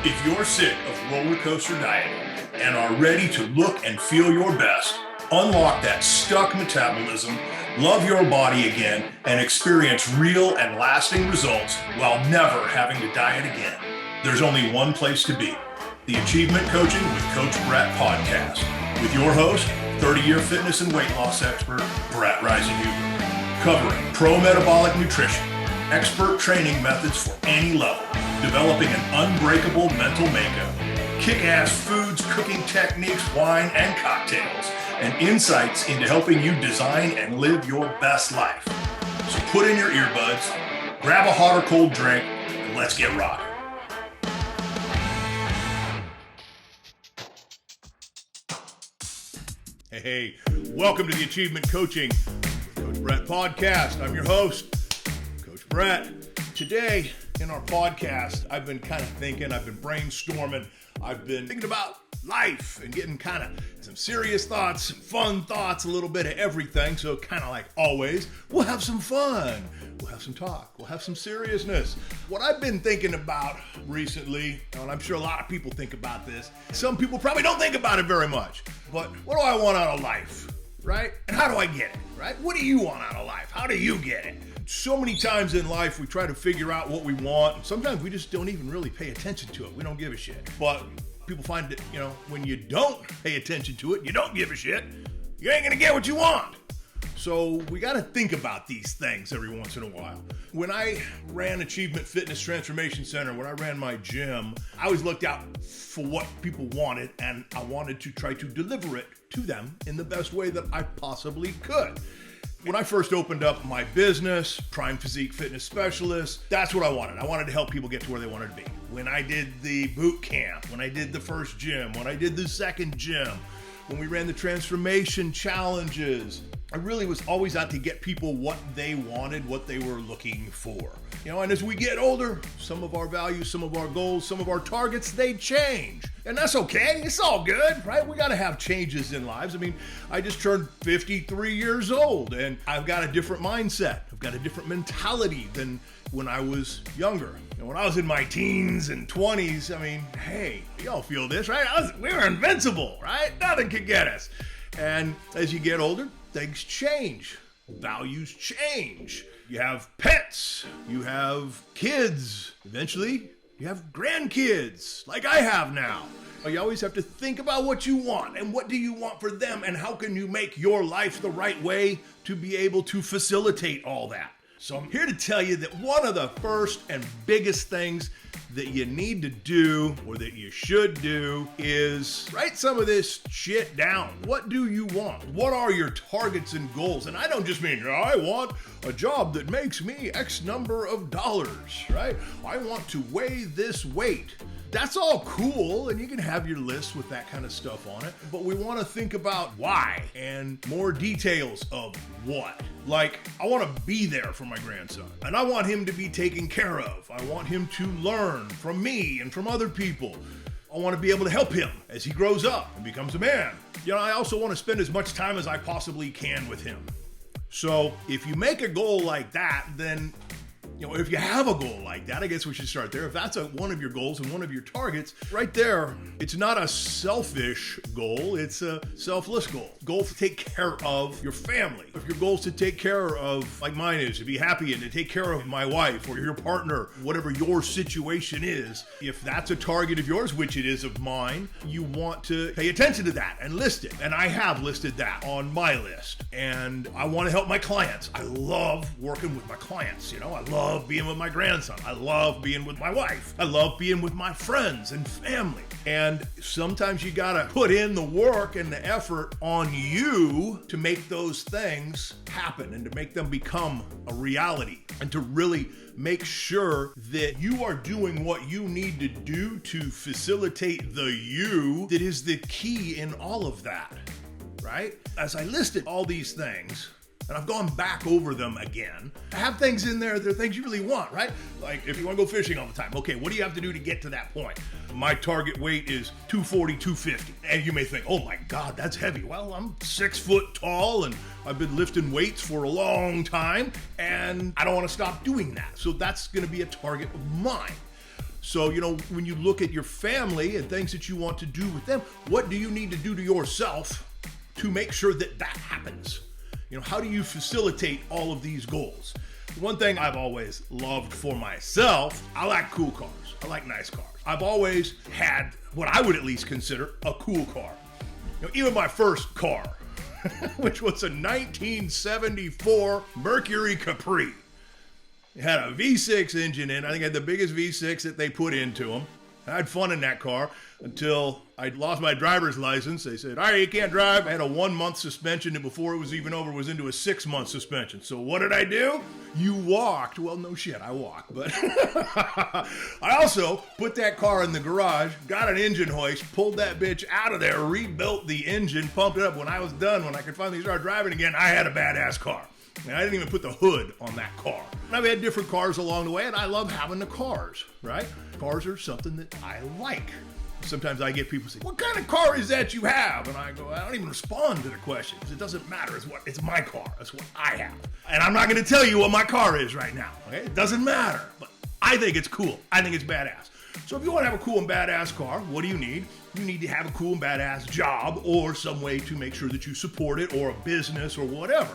If you're sick of roller coaster dieting and are ready to look and feel your best, unlock that stuck metabolism, love your body again, and experience real and lasting results while never having to diet again, there's only one place to be. The Achievement Coaching with Coach Brett podcast with your host, 30-year fitness and weight loss expert, Brett Riesenhuber, covering pro-metabolic nutrition, expert training methods for any level, developing an unbreakable mental makeup, kick-ass foods, cooking techniques, wine, and cocktails, and insights into helping you design and live your best life. So put in your earbuds, grab a hot or cold drink, and let's get rocking. Hey, welcome to the Achievement Coaching with Coach Brett podcast. I'm your host, Coach Brett. Today in our podcast, I've been kind of thinking, I've been brainstorming, I've been thinking about life and getting kind of some serious thoughts, some fun thoughts, a little bit of everything. So kind of like always, we'll have some fun, we'll have some talk, we'll have some seriousness. What I've been thinking about recently, and I'm sure a lot of people think about this, some people probably don't think about it very much, but what do I want out of life, right? And how do I get it, right? What do you want out of life? How do you get it? So many times in life, we try to figure out what we want, and sometimes we just don't even really pay attention to it. We don't give a shit. But people find that, when you don't pay attention to it, you don't give a shit, you ain't gonna get what you want. So we gotta think about these things every once in a while. When I ran Achievement Fitness Transformation Center, when I ran my gym, I always looked out for what people wanted, and I wanted to try to deliver it to them in the best way that I possibly could. When I first opened up my business, Prime Physique Fitness Specialist, that's what I wanted. I wanted to help people get to where they wanted to be. When I did the boot camp, when I did the first gym, when I did the second gym, when we ran the transformation challenges, I really was always out to get people what they wanted, what they were looking for. And as we get older, some of our values, some of our goals, some of our targets, they change. And that's okay. It's all good, right? We got to have changes in lives. I mean, I just turned 53 years old and I've got a different mindset. I've got a different mentality than when I was younger. When I was in my teens and 20s, I mean, hey, y'all feel this, right? We were invincible, right? Nothing could get us. And as you get older, things change. Values change. You have pets. You have kids. Eventually, you have grandkids, like I have now. You always have to think about what you want and what do you want for them and how can you make your life the right way to be able to facilitate all that. So I'm here to tell you that one of the first and biggest things that you need to do or that you should do is write some of this shit down. What do you want? What are your targets and goals? And I don't just mean, I want a job that makes me X number of dollars, right? I want to weigh this weight. That's all cool, and you can have your list with that kind of stuff on it, but we want to think about why and more details of what. Like, I want to be there for my grandson, and I want him to be taken care of. I want him to learn from me and from other people. I want to be able to help him as he grows up and becomes a man. I also want to spend as much time as I possibly can with him. So if you make a goal like that, then if you have a goal like that, I guess we should start there. If that's one of your goals and one of your targets, right there, it's not a selfish goal, it's a selfless goal. Goal to take care of your family. If your goal is to take care of, like mine is, to be happy and to take care of my wife or your partner, whatever your situation is, if that's a target of yours, which it is of mine, you want to pay attention to that and list it. And I have listed that on my list. And I want to help my clients. I love working with my clients. I love being with my grandson. I love being with my wife. I love being with my friends and family. And sometimes you gotta put in the work and the effort on you to make those things happen and to make them become a reality and to really make sure that you are doing what you need to do to facilitate the you that is the key in all of that, right? As I listed all these things, and I've gone back over them again. I have things in there that are things you really want, right? Like if you want to go fishing all the time, okay, what do you have to do to get to that point? My target weight is 240, 250. And you may think, oh my God, that's heavy. Well, I'm 6 foot tall and I've been lifting weights for a long time and I don't want to stop doing that. So that's going to be a target of mine. So, when you look at your family and things that you want to do with them, what do you need to do to yourself to make sure that that happens? How do you facilitate all of these goals? One thing I've always loved for myself, I like cool cars. I like nice cars. I've always had what I would at least consider a cool car. Even my first car, which was a 1974 Mercury Capri. It had a V6 engine in. I think it had the biggest V6 that they put into them. I had fun in that car until I lost my driver's license. They said, all right, you can't drive. I had a 1-month suspension, and before it was even over, it was into a 6-month suspension. So what did I do? You walked. Well, no shit, I walked. But I also put that car in the garage, got an engine hoist, pulled that bitch out of there, rebuilt the engine, pumped it up. When I was done, when I could finally start driving again, I had a badass car. And I didn't even put the hood on that car. And I've had different cars along the way, and I love having the cars, right? Cars are something that I like. Sometimes I get people say, what kind of car is that you have? And I go, I don't even respond to the question because it doesn't matter. It's my car. That's what I have. And I'm not going to tell you what my car is right now. Okay? It doesn't matter. But I think it's cool. I think it's badass. So if you want to have a cool and badass car, what do you need? You need to have a cool and badass job or some way to make sure that you support it, or a business or whatever.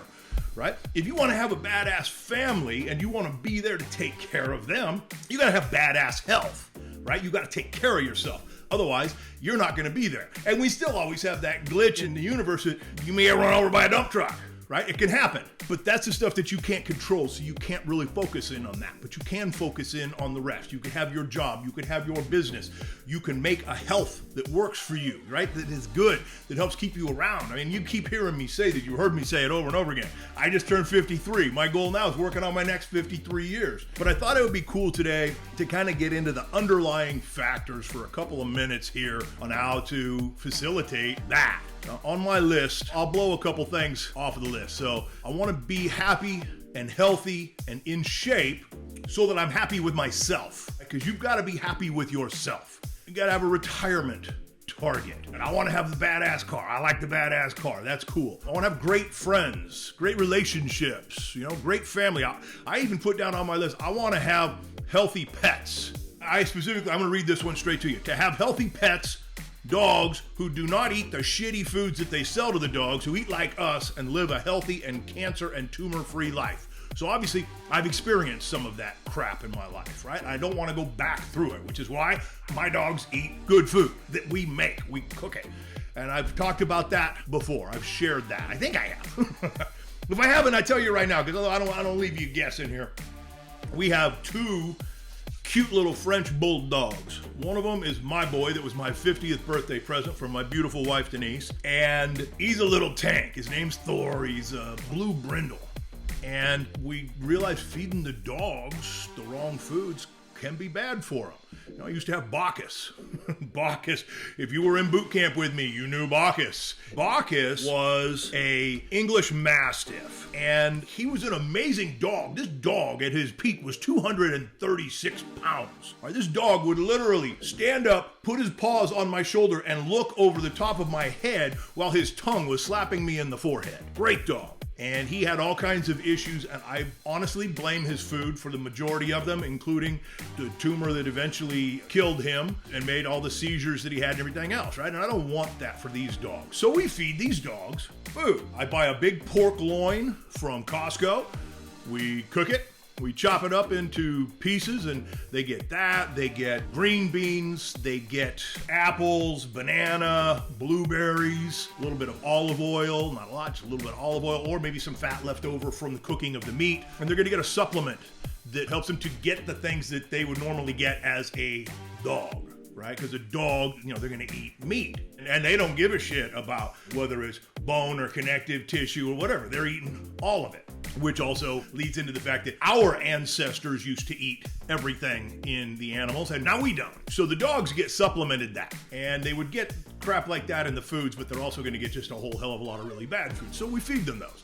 Right? If you want to have a badass family and you want to be there to take care of them, you got to have badass health, right? You got to take care of yourself. Otherwise, you're not going to be there. And we still always have that glitch in the universe that you may get run over by a dump truck, right? It can happen. But that's the stuff that you can't control, so you can't really focus in on that. But you can focus in on the rest. You can have your job. You can have your business. You can make a health that works for you, right? That is good, that helps keep you around. I mean, you keep hearing me say that. You heard me say it over and over again. I just turned 53. My goal now is working on my next 53 years. But I thought it would be cool today to kind of get into the underlying factors for a couple of minutes here on how to facilitate that. Now, on my list, I'll blow a couple things off of the list. So I want to be happy and healthy and in shape so that I'm happy with myself. Because you've got to be happy with yourself. You got to have a retirement target. And I want to have the badass car. I like the badass car. That's cool. I want to have great friends, great relationships, great family. I even put down on my list, I want to have healthy pets. I'm going to read this one straight to you. To have healthy pets, dogs who do not eat the shitty foods that they sell to the dogs, who eat like us and live a healthy and cancer and tumor-free life. So obviously, I've experienced some of that crap in my life, right? I don't want to go back through it, which is why my dogs eat good food that we make. We cook it. And I've talked about that before. I've shared that. I think I have. If I haven't, I tell you right now, because I don't leave you guessing here. We have 2 cute little French bulldogs. One of them is my boy. That was my 50th birthday present from my beautiful wife, Denise. And he's a little tank. His name's Thor. He's a blue brindle. And we realized feeding the dogs the wrong foods can be bad for them. I used to have Bacchus. Bacchus, if you were in boot camp with me, you knew Bacchus. Bacchus was a English Mastiff, and he was an amazing dog. This dog at his peak was 236 pounds. Right, this dog would literally stand up, put his paws on my shoulder, and look over the top of my head while his tongue was slapping me in the forehead. Great dog. And he had all kinds of issues, and I honestly blame his food for the majority of them, including the tumor that eventually killed him and made all the seizures that he had and everything else, right? And I don't want that for these dogs. So we feed these dogs food. I buy a big pork loin from Costco. We cook it. We chop it up into pieces, and they get that. They get green beans. They get apples, banana, blueberries, a little bit of olive oil, not a lot, just a little bit of olive oil, or maybe some fat left over from the cooking of the meat. And they're going to get a supplement that helps them to get the things that they would normally get as a dog. Right? Because a dog, they're going to eat meat. And they don't give a shit about whether it's bone or connective tissue or whatever. They're eating all of it. Which also leads into the fact that our ancestors used to eat everything in the animals, and now we don't. So the dogs get supplemented that. And they would get crap like that in the foods, but they're also going to get just a whole hell of a lot of really bad food. So we feed them those.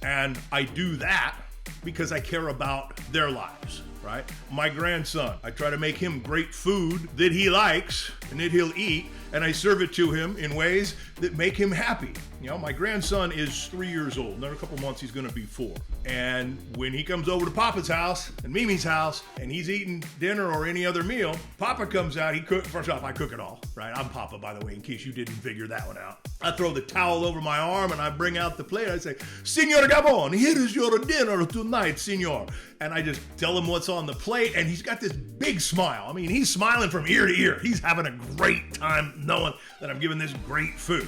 And I do that because I care about their lives. right? My grandson, I try to make him great food that he likes and that he'll eat, and I serve it to him in ways that make him happy. My grandson is 3 years old. In a couple months, he's going to be 4. And when he comes over to Papa's house and Mimi's house, and he's eating dinner or any other meal, Papa comes out. First off, I cook it all, right? I'm Papa, by the way, in case you didn't figure that one out. I throw the towel over my arm and I bring out the plate. I say, "Signor Gabon, here is your dinner tonight, Signor." And I just tell him what's on the plate, and he's got this big smile. I mean, he's smiling from ear to ear. He's having a great time knowing that I'm giving this great food.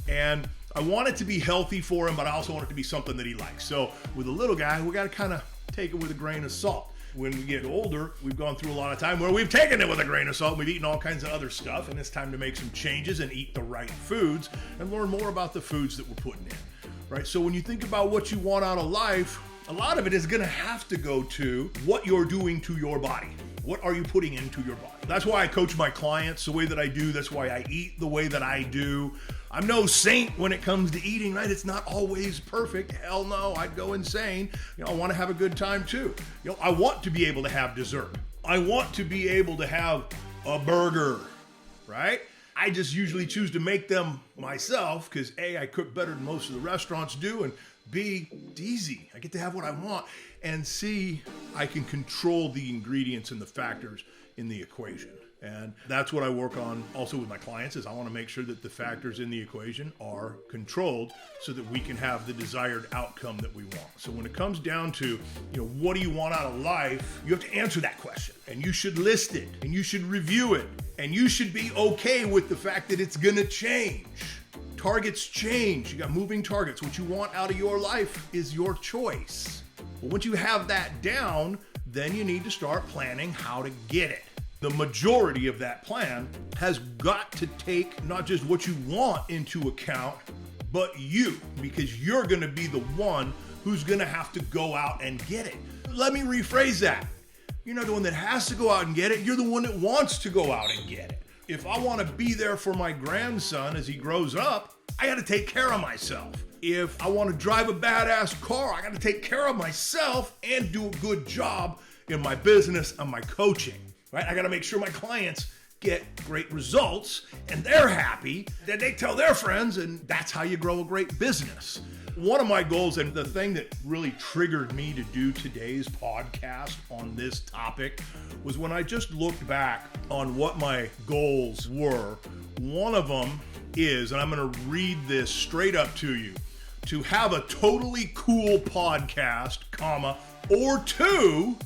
And I want it to be healthy for him, but I also want it to be something that he likes. So with a little guy, we got to kind of take it with a grain of salt. When we get older, we've gone through a lot of time where we've taken it with a grain of salt. We've eaten all kinds of other stuff, and it's time to make some changes and eat the right foods and learn more about the foods that we're putting in, right? So when you think about what you want out of life, a lot of it is going to have to go to what you're doing to your body. What are you putting into your body? That's why I coach my clients the way that I do. That's why I eat the way that I do. I'm no saint when it comes to eating, right? It's not always perfect. Hell no, I'd go insane. I want to have a good time too. I want to be able to have dessert. I want to be able to have a burger, right? I just usually choose to make them myself because A, I cook better than most of the restaurants do, and B, it's easy. I get to have what I want. And C, I can control the ingredients and the factors in the equation. And that's what I work on also with my clients, is I want to make sure that the factors in the equation are controlled so that we can have the desired outcome that we want. So when it comes down to, what do you want out of life, you have to answer that question, and you should list it, and you should review it, and you should be okay with the fact that it's going to change. Targets change. You got moving targets. What you want out of your life is your choice. But once you have that down, then you need to start planning how to get it. The majority of that plan has got to take not just what you want into account, but you, because you're going to be the one who's going to have to go out and get it. Let me rephrase that. You're not the one that has to go out and get it. You're the one that wants to go out and get it. If I want to be there for my grandson as he grows up, I got to take care of myself. If I want to drive a badass car, I got to take care of myself and do a good job in my business and my coaching. Right? I got to make sure my clients get great results and they're happy, that they tell their friends, and that's how you grow a great business. One of my goals, and the thing that really triggered me to do today's podcast on this topic, was when I just looked back on what my goals were. One of them is, and I'm going to read this straight up to you, to have a totally cool podcast, or two,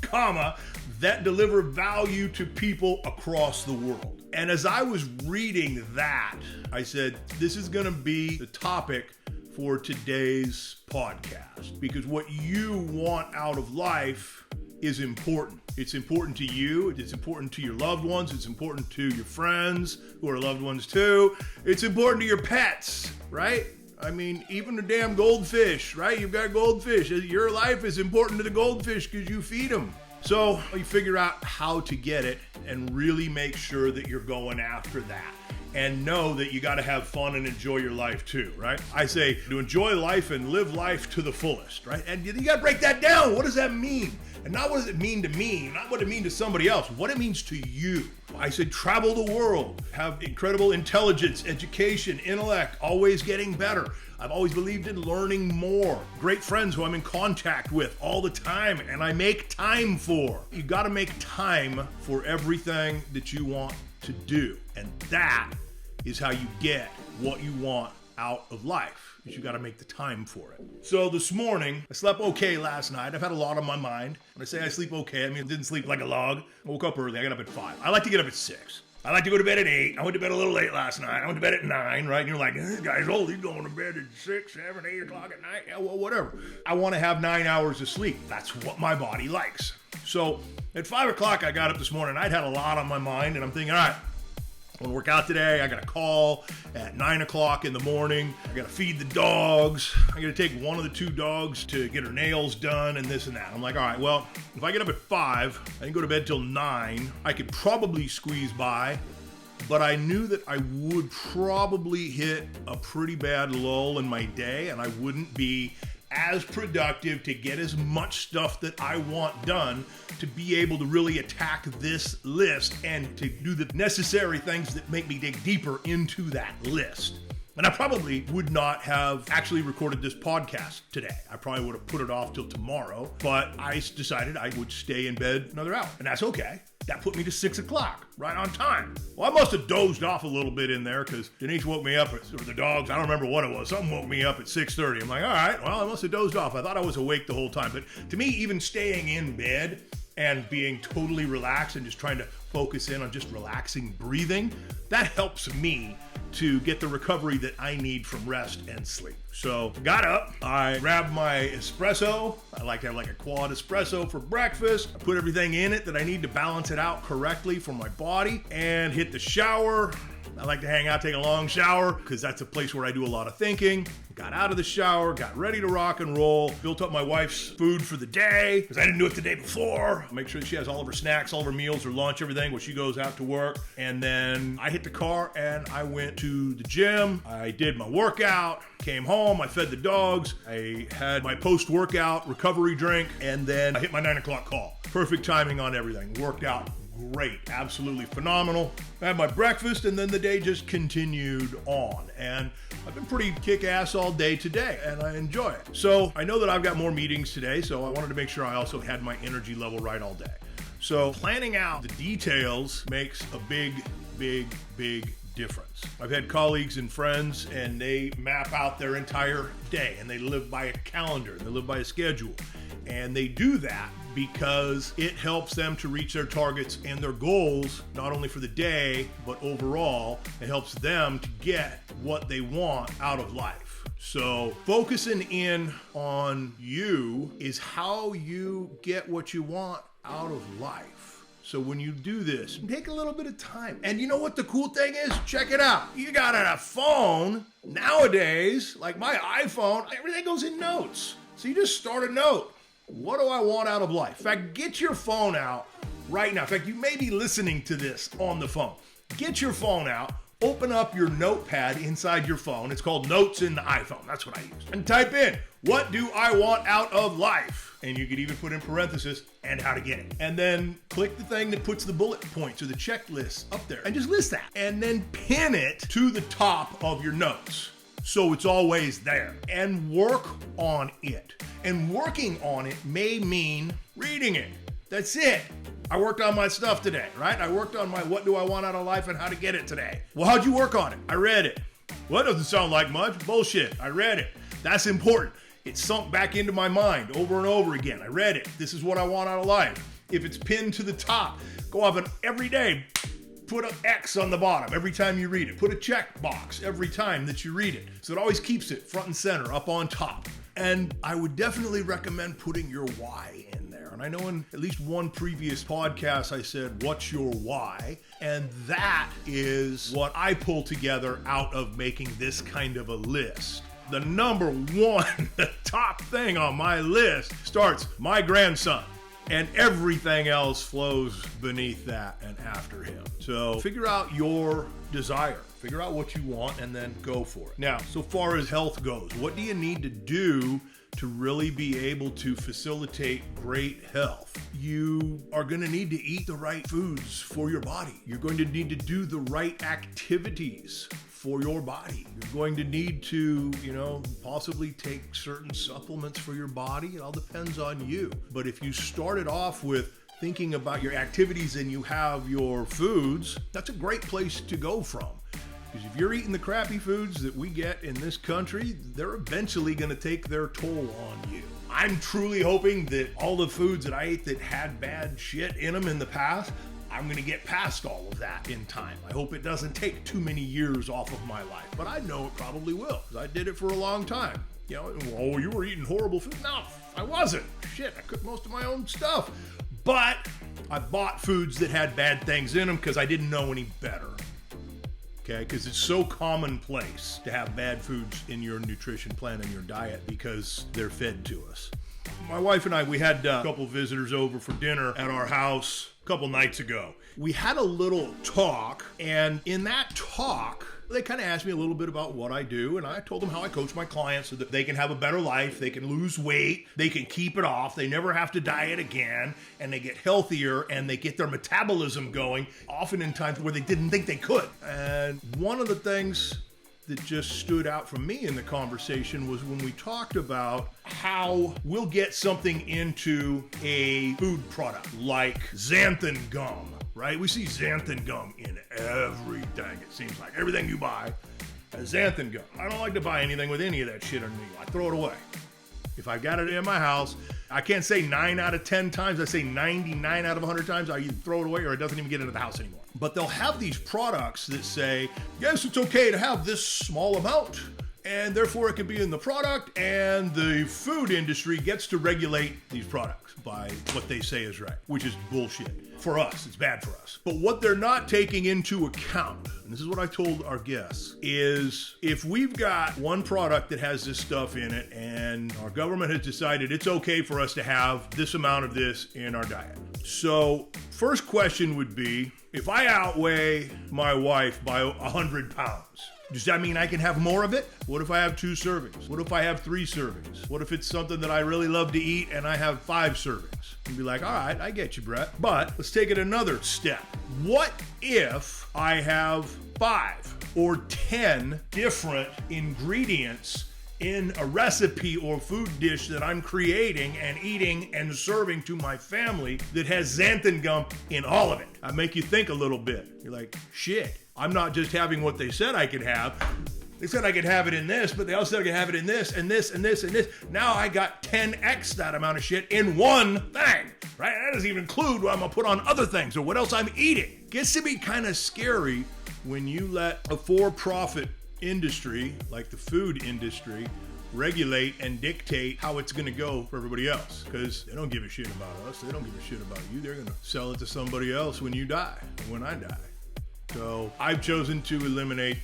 that deliver value to people across the world. And as I was reading that, I said, this is going to be the topic for today's podcast, because what you want out of life is important. It's important to you. It's important to your loved ones. It's important to your friends who are loved ones too. It's important to your pets, right? I mean, even the damn goldfish, right? You've got goldfish. Your life is important to the goldfish because you feed them. So you figure out how to get it and really make sure that you're going after that. And know that you got to have fun and enjoy your life too, right? I say to enjoy life and live life to the fullest, right? And you got to break that down. What does that mean? And not what does it mean to me, not what it means to somebody else, what it means to you. I said travel the world, have incredible intelligence, education, intellect, always getting better. I've always believed in learning more. Great friends who I'm in contact with all the time and I make time for. You got to make time for everything that you want to do. And that is how you get what you want out of life. You got to make the time for it. So this morning, I slept okay last night. I've had a lot on my mind. When I say I sleep okay, I mean I didn't sleep like a log. I woke up early. I got up at 5. I like to get up at 6. I like to go to bed at 8. I went to bed a little late last night. I went to bed at 9, right? And you're like, this guy's old. He's going to bed at 6, 7, 8 o'clock at night. Yeah, well, whatever. I want to have 9 hours of sleep. That's what my body likes. So at 5 o'clock, I got up this morning. I'd had a lot on my mind, and I'm thinking, all right, I'm going to work out today. I got a call at 9 o'clock in the morning. I got to feed the dogs. I got to take one of the 2 dogs to get her nails done and this and that. I'm like, all right, well, if I get up at 5, I can go to bed till 9. I could probably squeeze by, but I knew that I would probably hit a pretty bad lull in my day and I wouldn't be as productive, to get as much stuff that I want done, to be able to really attack this list and to do the necessary things that make me dig deeper into that list. And I probably would not have actually recorded this podcast today. I probably would have put it off till tomorrow, but I decided I would stay in bed another hour, and that's okay. That put me to 6 o'clock, right on time. Well, I must have dozed off a little bit in there because Denise woke me up, or the dogs, I don't remember what it was. Something woke me up at 6:30. I'm like, all right, well, I must have dozed off. I thought I was awake the whole time. But to me, even staying in bed and being totally relaxed and just trying to focus in on just relaxing breathing, that helps me to get the recovery that I need from rest and sleep. So got up, I grabbed my espresso. I like to have like a quad espresso for breakfast. I put everything in it that I need to balance it out correctly for my body, and hit the shower. I like to hang out, take a long shower, because that's a place where I do a lot of thinking. Got out of the shower, got ready to rock and roll, built up my wife's food for the day, because I didn't do it the day before. Make sure that she has all of her snacks, all of her meals, her lunch, everything when she goes out to work. And then I hit the car and I went to the gym. I did my workout, came home, I fed the dogs, I had my post-workout recovery drink, and then I hit my 9 o'clock call. Perfect timing on everything. Worked out great, absolutely phenomenal. I had my breakfast, and then the day just continued on. And I've been pretty kick-ass all day today, and I enjoy it. So I know that I've got more meetings today, so I wanted to make sure I also had my energy level right all day. So planning out the details makes a big difference. I've had colleagues and friends, and they map out their entire day, and they live by a calendar, they live by a schedule. And they do that because it helps them to reach their targets and their goals, not only for the day, but overall. It helps them to get what they want out of life. So focusing in on you is how you get what you want out of life. So when you do this, take a little bit of time. And you know what the cool thing is? Check it out. You got a phone nowadays, like my iPhone, everything goes in notes. So you just start a note. What do I want out of life? In fact, get your phone out right now. In fact, you may be listening to this on the phone. Get your phone out, open up your notepad inside your phone. It's called Notes in the iPhone. That's what I use. And type in, what do I want out of life? And you could even put in parentheses, and how to get it. And then click the thing that puts the bullet points or the checklist up there and just list that. And then pin it to the top of your notes, so it's always there, and work on it. And working on it may mean reading it. That's it. I worked on my stuff today, right? I worked on my what do I want out of life and how to get it today. Well, how'd you work on it? I read it. Well, that doesn't sound like much. Bullshit. I read it. That's important. It sunk back into my mind over and over again. I read it. This is what I want out of life. If it's pinned to the top, go off and every day put an X on the bottom every time you read it. Put a check box every time that you read it. So it always keeps it front and center, up on top. And I would definitely recommend putting your why in there. And I know in at least one previous podcast I said, what's your why? And that is what I pull together out of making this kind of a list. The number one, the top thing on my list starts my grandson. And everything else flows beneath that and after him. So figure out your desire. Figure out what you want and then go for it. Now, so far as health goes, what do you need to do to really be able to facilitate great health? You are going to need to eat the right foods for your body. You're going to need to do the right activities for your body. You're going to need to, possibly take certain supplements for your body. It all depends on you. But if you started off with thinking about your activities and you have your foods, that's a great place to go from. Because if you're eating the crappy foods that we get in this country, they're eventually going to take their toll on you. I'm truly hoping that all the foods that I ate that had bad shit in them in the past, I'm going to get past all of that in time. I hope it doesn't take too many years off of my life, but I know it probably will, because I did it for a long time. Oh, you were eating horrible food. No, I wasn't. Shit, I cooked most of my own stuff. But I bought foods that had bad things in them because I didn't know any better. Okay, because it's so commonplace to have bad foods in your nutrition plan and your diet because they're fed to us. My wife and I, we had a couple visitors over for dinner at our house a couple nights ago. We had a little talk, and in that talk, They kind of asked me a little bit about what I do, and I told them how I coach my clients so that they can have a better life, they can lose weight, they can keep it off, they never have to diet again, and they get healthier, and they get their metabolism going, often in times where they didn't think they could. And one of the things that just stood out for me in the conversation was when we talked about how we'll get something into a food product like xanthan gum, right? We see xanthan gum in everything. It seems like everything you buy has xanthan gum. I don't like to buy anything with any of that shit underneath. I throw it away. If I've got it in my house, I can't say 9 out of 10 times, I say 99 out of 100 times, I either throw it away or it doesn't even get into the house anymore. But they'll have these products that say, yes, it's okay to have this small amount, and therefore it can be in the product, and the food industry gets to regulate these products by what they say is right, which is bullshit. For us, it's bad for us. But what they're not taking into account, and this is what I told our guests, is if we've got one product that has this stuff in it and our government has decided it's okay for us to have this amount of this in our diet. So first question would be, if I outweigh my wife by 100 pounds, does that mean I can have more of it? What if I have 2 servings? What if I have 3 servings? What if it's something that I really love to eat and I have 5 servings? And be like, all right, I get you, Brett. But let's take it another step. What if I have 5 or 10 different ingredients in a recipe or food dish that I'm creating and eating and serving to my family that has xanthan gum in all of it? I make you think a little bit. You're like, shit, I'm not just having what they said I could have. They said I could have it in this, but they also said I could have it in this and this and this and this. Now I got 10x that amount of shit in one thing, right? That doesn't even include what I'm gonna put on other things or what else I'm eating. Gets to be kind of scary when you let a for-profit industry like the food industry regulate and dictate how it's going to go for everybody else, because they don't give a shit about us. They don't give a shit about you. They're going to sell it to somebody else when you die, when I die. So I've chosen to eliminate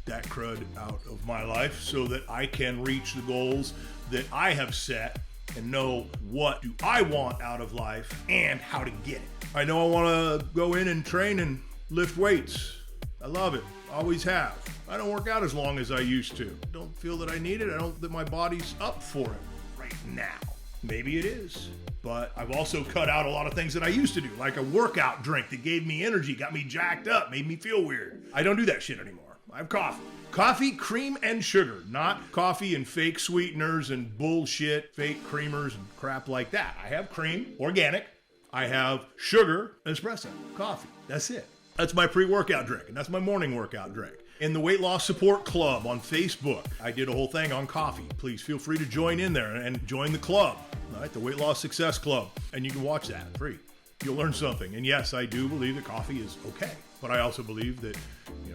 that crud out of my life so that I can reach the goals that I have set and know what do I want out of life and how to get it. I know I want to go in and train and lift weights. I love it. Always have. I don't work out as long as I used to. Don't feel that I need it. I don't that my body's up for it right now. Maybe it is. But I've also cut out a lot of things that I used to do, like a workout drink that gave me energy, got me jacked up, made me feel weird. I don't do that shit anymore. I have coffee. Coffee, cream, and sugar, not coffee and fake sweeteners and bullshit, fake creamers and crap like that. I have cream, organic. I have sugar, espresso, coffee. That's it. That's my pre-workout drink, and that's my morning workout drink. In the Weight Loss Support Club on Facebook, I did a whole thing on coffee. Please feel free to join in there and join the club, right? The Weight Loss Success Club, and you can watch that free. You'll learn something. And yes, I do believe that coffee is okay, but I also believe that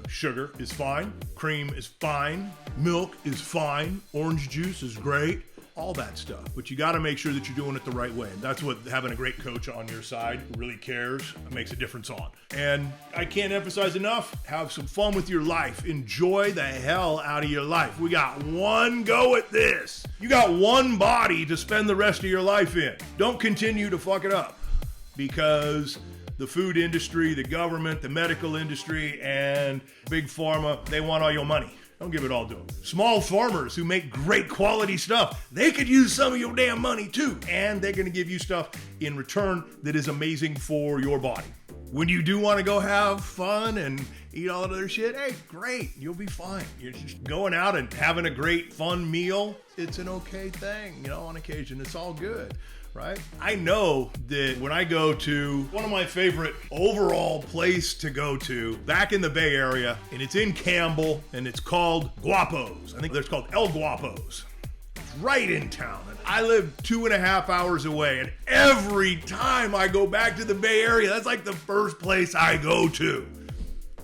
sugar is fine, cream is fine, milk is fine, orange juice is great. All that stuff. But you got to make sure that you're doing it the right way. And that's what having a great coach on your side who really cares makes a difference on. And I can't emphasize enough, have some fun with your life. Enjoy the hell out of your life. We got one go at this. You got one body to spend the rest of your life in. Don't continue to fuck it up, because the food industry, the government, the medical industry, and big pharma, they want all your money. Don't give it all to them. Small farmers who make great quality stuff, they could use some of your damn money too. And they're going to give you stuff in return that is amazing for your body. When you do want to go have fun and eat all that other shit, hey, great, you'll be fine. You're just going out and having a great fun meal. It's an okay thing, on occasion. It's all good. Right? I know that when I go to one of my favorite overall place to go to back in the Bay Area, and it's in Campbell, and it's called Guapo's. I think it's called El Guapo's. It's right in town. And I live 2.5 hours away, and every time I go back to the Bay Area, that's like the first place I go to.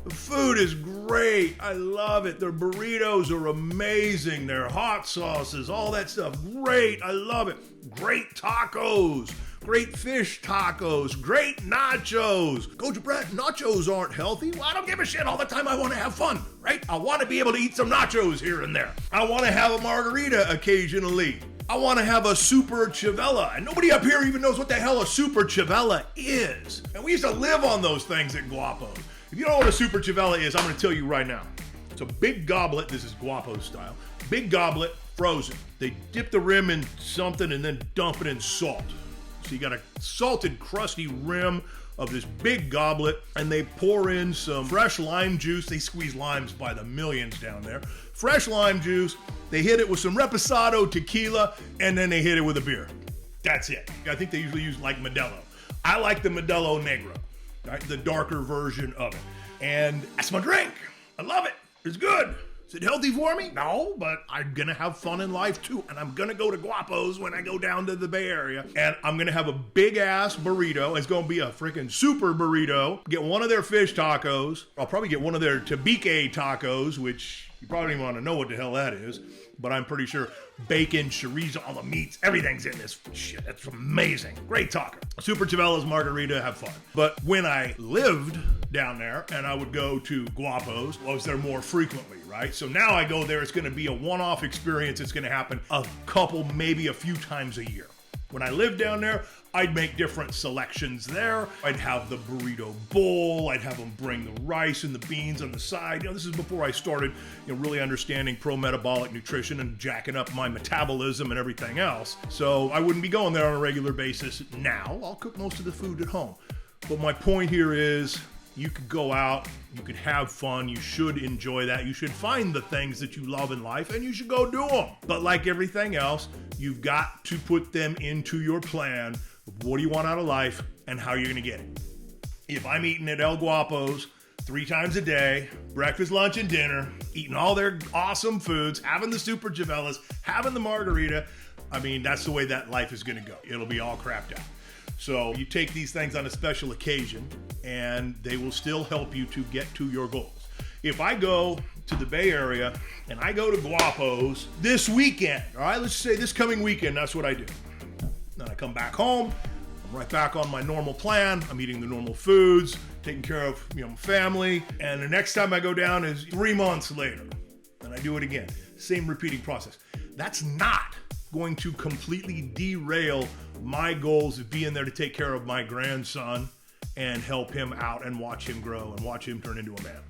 The food is great. I love it. Their burritos are amazing. Their hot sauces, all that stuff, great. I love it. Great tacos, great fish tacos, great nachos. Coach Brett, nachos aren't healthy. Well, I don't give a shit all the time. I want to have fun, right? I want to be able to eat some nachos here and there. I want to have a margarita occasionally. I want to have a super chavella. And nobody up here even knows what the hell a super chavella is. And we used to live on those things at Guapo. If you don't know what a super chavella is, I'm going to tell you right now. It's a big goblet. This is Guapo style. Big goblet, frozen. They dip the rim in something and then dump it in salt. So you got a salted, crusty rim of this big goblet, and they pour in some fresh lime juice. They squeeze limes by the millions down there. Fresh lime juice. They hit it with some Reposado tequila, and then they hit it with a beer. That's it. I think they usually use like Modelo. I like the Modelo Negro, right? The darker version of it. And that's my drink. I love it. It's good. Is it healthy for me? No, but I'm going to have fun in life too. And I'm going to go to Guapo's when I go down to the Bay Area. And I'm going to have a big ass burrito. It's going to be a freaking super burrito. Get one of their fish tacos. I'll probably get one of their tabique tacos, which you probably don't even want to know what the hell that is. But I'm pretty sure bacon, chorizo, all the meats, everything's in this shit. That's amazing. Great taco. Super Chavelas margarita, have fun. But when I lived down there and I would go to Guapo's, I was there more frequently, right? So now I go there, it's going to be a one-off experience. It's going to happen a couple, maybe a few times a year. When I lived down there, I'd make different selections there. I'd have the burrito bowl. I'd have them bring the rice and the beans on the side. This is before I started, really understanding pro-metabolic nutrition and jacking up my metabolism and everything else. So I wouldn't be going there on a regular basis now. I'll cook most of the food at home. But my point here is, you could go out, you could have fun, you should enjoy that, you should find the things that you love in life, and you should go do them. But like everything else, you've got to put them into your plan of what do you want out of life and how you're going to get it. If I'm eating at El Guapo's 3 times a day, breakfast, lunch, and dinner, eating all their awesome foods, having the Super Chavelas, having the margarita, that's the way that life is going to go. It'll be all crapped out. So you take these things on a special occasion, and they will still help you to get to your goals. If I go to the Bay Area and I go to Guapo's this weekend, all right, let's say this coming weekend, that's what I do. Then I come back home, I'm right back on my normal plan. I'm eating the normal foods, taking care of my family, and the next time I go down is 3 months later, and I do it again. Same repeating process. That's not going to completely derail my goals of being there to take care of my grandson and help him out and watch him grow and watch him turn into a man.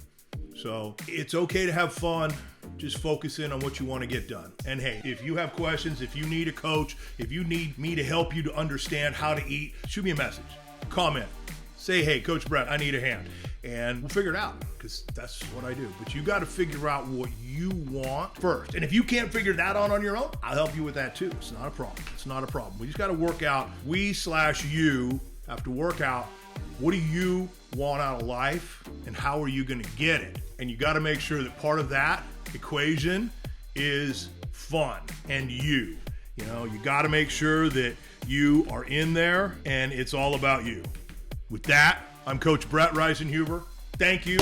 So it's okay to have fun. Just focus in on what you want to get done. And hey, if you have questions, if you need a coach, if you need me to help you to understand how to eat, shoot me a message, comment, say, hey, Coach Brett, I need a hand. And we'll figure it out, because that's what I do. But you got to figure out what you want first. And if you can't figure that out on your own, I'll help you with that too. It's not a problem. It's not a problem. We just got to work out. You have to work out, what do you want out of life and how are you going to get it? And you got to make sure that part of that equation is fun and you. You got to make sure that you are in there and it's all about you. With that, I'm Coach Brett Riesenhuber. Thank you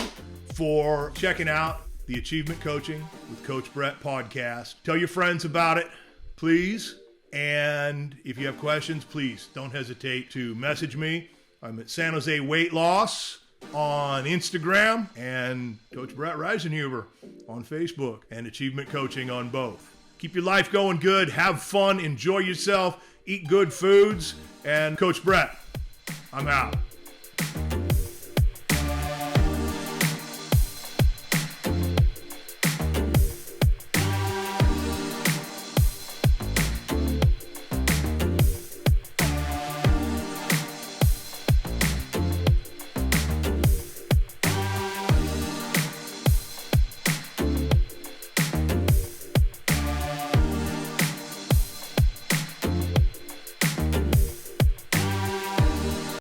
for checking out the Achievement Coaching with Coach Brett podcast. Tell your friends about it, please. And if you have questions, please don't hesitate to message me. I'm at San Jose Weight Loss on Instagram and Coach Brett Riesenhuber on Facebook, and Achievement Coaching on both. Keep your life going good. Have fun. Enjoy yourself. Eat good foods. And Coach Brett, I'm out.